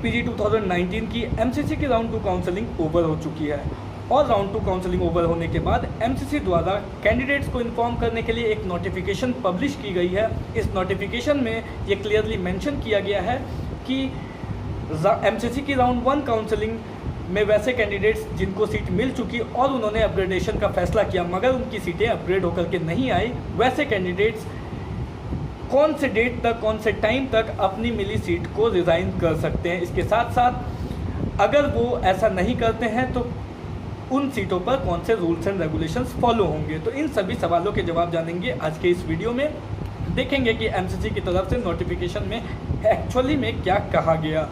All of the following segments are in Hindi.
पीजी 2019 की एमसीसी की राउंड 2 काउंसलिंग ओवर हो चुकी है और राउंड 2 काउंसलिंग ओवर होने के बाद एमसीसी द्वारा कैंडिडेट्स को इन्फॉर्म करने के लिए एक नोटिफिकेशन पब्लिश की गई है। इस नोटिफिकेशन में ये क्लियरली मेंशन किया गया है कि एमसीसी की राउंड 1 काउंसलिंग में वैसे कैंडिडेट्स जिनको सीट मिल चुकी और उन्होंने अपग्रेडेशन का फैसला किया मगर उनकी सीटें अपग्रेड होकर के नहीं आई, वैसे कैंडिडेट्स कौन से डेट तक, कौन से टाइम तक अपनी मिली सीट को रिज़ाइन कर सकते हैं। इसके साथ साथ अगर वो ऐसा नहीं करते हैं तो उन सीटों पर कौन से रूल्स एंड रेगुलेशंस फॉलो होंगे। तो इन सभी सवालों के जवाब जानेंगे आज के इस वीडियो में। देखेंगे कि एमसीसी की तरफ से नोटिफिकेशन में एक्चुअली में क्या कहा गया।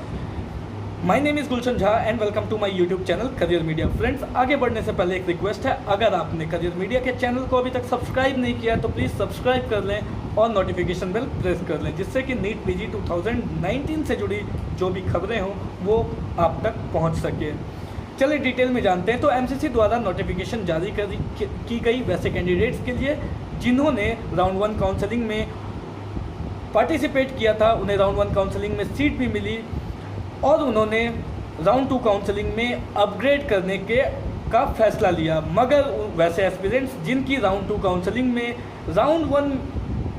My name is Gulshan Jha and welcome to my YouTube channel career media. Friends, आगे बढ़ने से पहले एक रिक्वेस्ट है, अगर आपने करियर मीडिया के चैनल को अभी तक सब्सक्राइब नहीं किया तो प्लीज़ सब्सक्राइब कर लें और नोटिफिकेशन बेल प्रेस कर लें, जिससे कि नीट पीजी 2019 से जुड़ी जो भी खबरें हों वो आप तक पहुंच सके। चलिए डिटेल में जानते हैं। तो एमसीसी द्वारा नोटिफिकेशन जारी की गई वैसे कैंडिडेट्स के लिए जिन्होंने राउंड 1 काउंसलिंग में पार्टिसिपेट किया था, उन्हें राउंड 1 काउंसलिंग में सीट भी मिली और उन्होंने राउंड 2 काउंसलिंग में अपग्रेड करने का फैसला लिया। मगर वैसे एस्पिरेंट्स जिनकी राउंड 2 काउंसलिंग में राउंड 1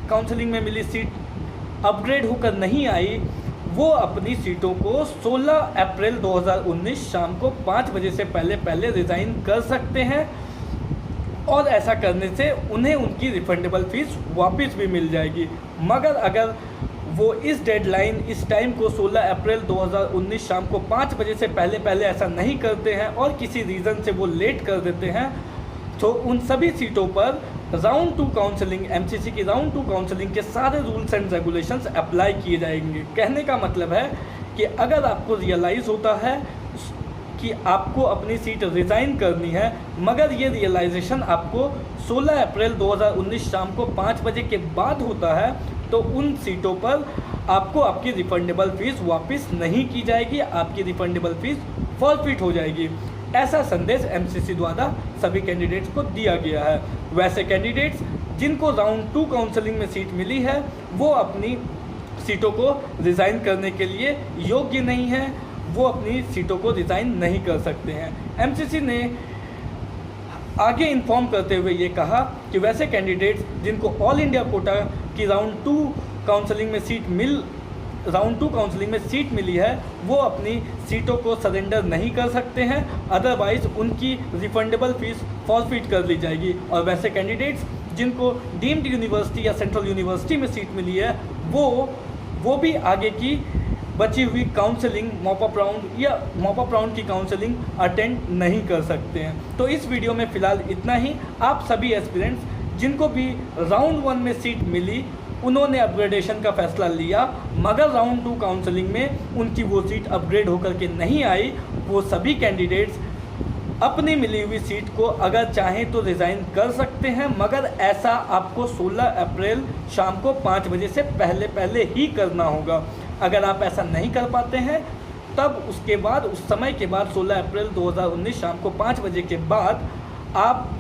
काउंसलिंग में मिली सीट अपग्रेड होकर नहीं आई, वो अपनी सीटों को 16 अप्रैल 2019 शाम को 5 बजे से पहले रिज़ाइन कर सकते हैं और ऐसा करने से उन्हें उनकी रिफंडेबल फीस वापस भी मिल जाएगी। मगर अगर वो इस डेडलाइन, इस टाइम को 16 अप्रैल 2019 शाम को 5 बजे से पहले ऐसा नहीं करते हैं और किसी रीज़न से वो लेट कर देते हैं, तो उन सभी सीटों पर राउंड 2 काउंसलिंग, एमसीसी की राउंड 2 काउंसलिंग के सारे रूल्स एंड रेगुलेशंस अप्लाई किए जाएंगे। कहने का मतलब है कि अगर आपको रियलाइज़ होता है कि आपको अपनी सीट रिज़ाइन करनी है मगर ये रियलाइजेशन आपको 16 अप्रैल 2019 शाम को 5 बजे के बाद होता है, तो उन सीटों पर आपको आपकी रिफंडेबल फ़ीस वापस नहीं की जाएगी, आपकी रिफंडेबल फ़ीस फॉरफिट हो जाएगी। ऐसा संदेश एमसीसी द्वारा सभी कैंडिडेट्स को दिया गया है। वैसे कैंडिडेट्स जिनको राउंड 2 काउंसलिंग में सीट मिली है वो अपनी सीटों को रिज़ाइन करने के लिए योग्य नहीं है, वो अपनी सीटों को रिज़ाइन नहीं कर सकते हैं। एमसीसी ने आगे इन्फॉर्म करते हुए ये कहा कि वैसे कैंडिडेट्स जिनको ऑल इंडिया कोटा की राउंड 2 काउंसलिंग में सीट मिली है वो अपनी सीटों को सरेंडर नहीं कर सकते हैं, अदरवाइज उनकी रिफंडेबल फीस फॉरफिट कर ली जाएगी। और वैसे कैंडिडेट्स जिनको डीम्ड यूनिवर्सिटी या सेंट्रल यूनिवर्सिटी में सीट मिली है वो भी आगे की बची हुई काउंसलिंग, मॉपअप राउंड की काउंसलिंग अटेंड नहीं कर सकते हैं। तो इस वीडियो में फ़िलहाल इतना ही। आप सभी एस्पिरेंट्स जिनको भी राउंड 1 में सीट मिली उन्होंने अपग्रेडेशन का फैसला लिया मगर राउंड 2 काउंसलिंग में उनकी वो सीट अपग्रेड होकर के नहीं आई, वो सभी कैंडिडेट्स अपनी मिली हुई सीट को अगर चाहें तो रिज़ाइन कर सकते हैं, मगर ऐसा आपको 16 अप्रैल शाम को 5 बजे से पहले ही करना होगा। अगर आप ऐसा नहीं कर पाते हैं तब उसके बाद, उस समय के बाद 16 अप्रैल 2019 शाम को 5 बजे के बाद आप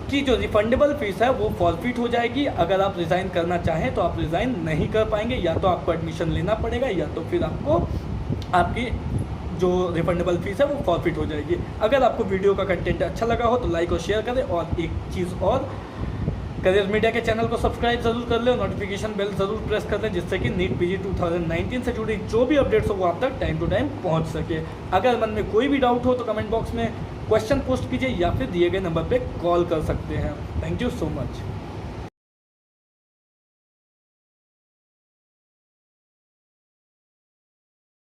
की जो रिफंडेबल फीस है वो फॉरफिट हो जाएगी। अगर आप रिज़ाइन करना चाहें तो आप रिज़ाइन नहीं कर पाएंगे, या तो आपको एडमिशन लेना पड़ेगा या तो फिर आपको आपकी जो रिफंडेबल फीस है वो फॉरफिट हो जाएगी। अगर आपको वीडियो का कंटेंट अच्छा लगा हो तो लाइक और शेयर करें, और एक चीज़ और, करियर मीडिया के चैनल को सब्सक्राइब ज़रूर कर लें और नोटिफिकेशन बेल ज़रूर प्रेस कर लें, जिससे कि नीट पीजी 2019 से जुड़ी जो भी अपडेट्स हो वो आप तक टाइम टू टाइम पहुंच सके। अगर मन में कोई भी डाउट हो तो कमेंट बॉक्स में क्वेश्चन पोस्ट कीजिए या फिर दिए गए नंबर पे कॉल कर सकते हैं। Thank you so much.